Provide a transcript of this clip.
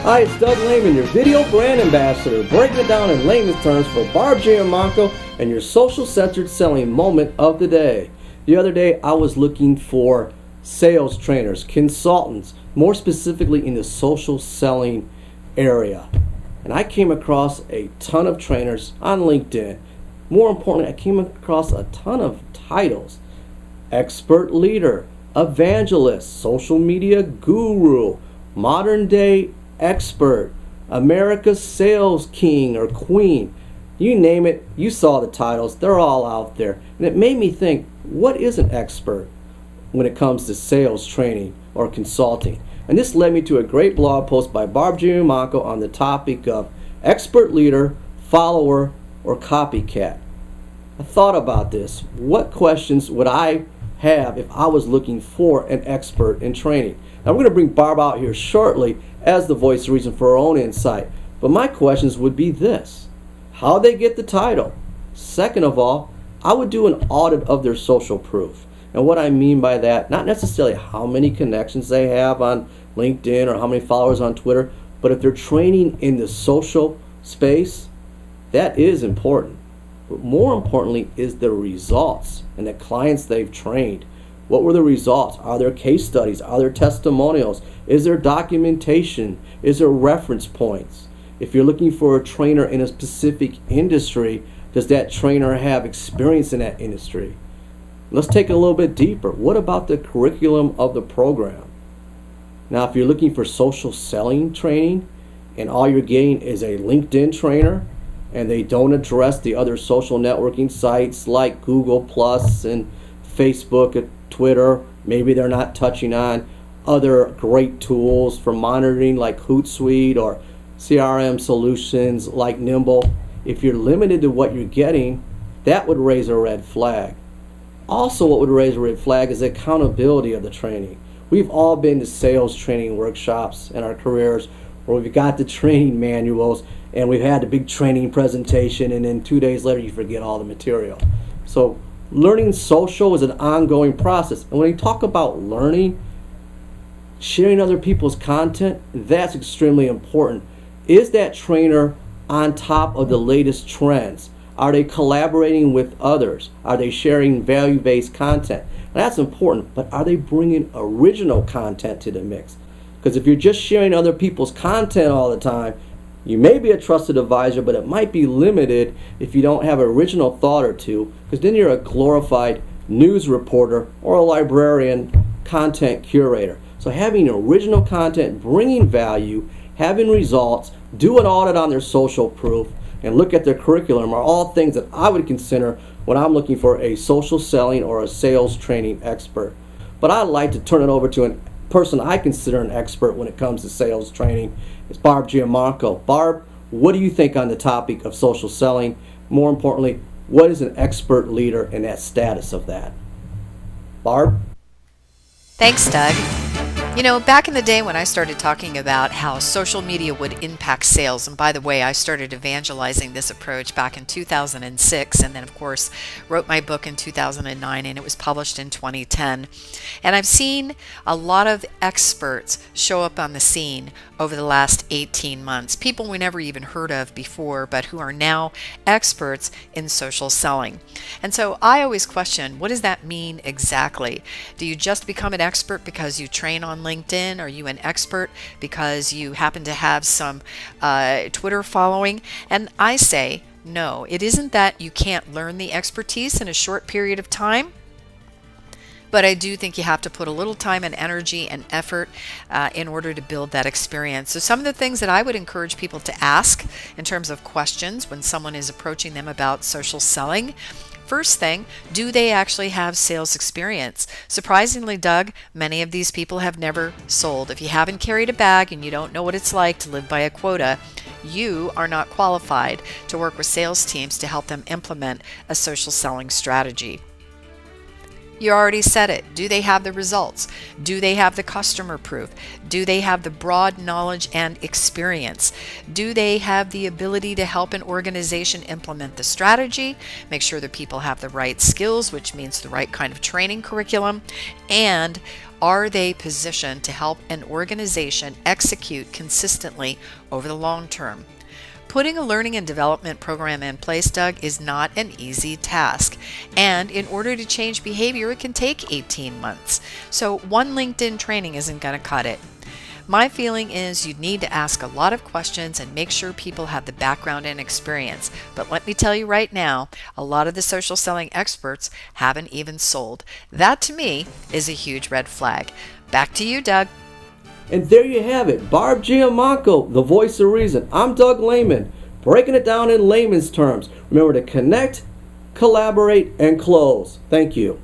Hi, it's Doug Lehman, your video brand ambassador, breaking it down in layman's terms for Barb Giamanco and your social-centered selling moment of the day. The other day, I was looking for sales trainers, consultants, more specifically in the social selling area. And I came across a ton of trainers on LinkedIn. More importantly, I came across a ton of titles. Expert leader, evangelist, social media guru, modern day expert, America's sales king or queen. You name it, you saw the titles, they're all out there. And it made me think, what is an expert when it comes to sales training or consulting? And this led me to a great blog post by Barb Giamanco on the topic of expert leader, follower, or copycat. I thought about this. What questions would I have if I was looking for an expert in training? Now we're going to bring Barb out here shortly as the voice of reason for her own insight. But my questions would be this: how'd they get the title? Second of all, I would do an audit of their social proof. And what I mean by that, not necessarily how many connections they have on LinkedIn or how many followers on Twitter, but if they're training in the social space, that is important. But more importantly is the results and the clients they've trained. What were the results? Are there case studies? Are there testimonials? Is there documentation? Is there reference points? If you're looking for a trainer in a specific industry, does that trainer have experience in that industry? Let's take it a little bit deeper. What about the curriculum of the program? Now, if you're looking for social selling training and all you're getting is a LinkedIn trainer and they don't address the other social networking sites like Google Plus and Facebook, Twitter, maybe they're not touching on other great tools for monitoring like Hootsuite or CRM solutions like Nimble. If you're limited to what you're getting, that would raise a red flag. Also, what would raise a red flag is the accountability of the training. We've all been to sales training workshops in our careers where we've got the training manuals and we've had the big training presentation, and then 2 days later you forget all the material. So learning social is an ongoing process. And when you talk about learning, sharing other people's content, that's extremely important. Is that trainer on top of the latest trends? Are they collaborating with others? Are they sharing value-based content? That's important, but are they bringing original content to the mix? Because if you're just sharing other people's content all the time, you may be a trusted advisor, but it might be limited if you don't have an original thought or two, because then you're a glorified news reporter or a librarian content curator. So having original content, bringing value, having results, do an audit on their social proof, and look at their curriculum are all things that I would consider when I'm looking for a social selling or a sales training expert. But I'd like to turn it over to a person I consider an expert when it comes to sales training. It's Barb Giamanco. Barb, what do you think on the topic of social selling? More importantly, what is an expert leader and that status of that? Barb? Thanks, Doug. You know, back in the day when I started talking about how social media would impact sales, and by the way, I started evangelizing this approach back in 2006, and then of course wrote my book in 2009, and it was published in 2010. And I've seen a lot of experts show up on the scene over the last 18 months, people we never even heard of before, but who are now experts in social selling. And so I always question, what does that mean exactly? Do you just become an expert because you train on LinkedIn? Are you an expert because you happen to have some Twitter following? And I say, no, it isn't that you can't learn the expertise in a short period of time. But I do think you have to put a little time and energy and effort in order to build that experience. So some of the things that I would encourage people to ask in terms of questions when someone is approaching them about social selling. First thing, do they actually have sales experience? Surprisingly, Doug, many of these people have never sold. If you haven't carried a bag and you don't know what it's like to live by a quota, you are not qualified to work with sales teams to help them implement a social selling strategy. You already said it. Do they have the results? Do they have the customer proof? Do they have the broad knowledge and experience? Do they have the ability to help an organization implement the strategy? Make sure that people have the right skills, which means the right kind of training curriculum. And Are they positioned to help an organization execute consistently over the long term? Putting a learning and development program in place, Doug, is not an easy task. And in order to change behavior, it can take 18 months. So one LinkedIn training isn't going to cut it. My feeling is you need to ask a lot of questions and make sure people have the background and experience. But let me tell you right now, a lot of the social selling experts haven't even sold. That to me is a huge red flag. Back to you, Doug. And there you have it. Barb Giammanco, the voice of reason. I'm Doug Lehman, breaking it down in layman's terms. Remember to connect, collaborate, and close. Thank you.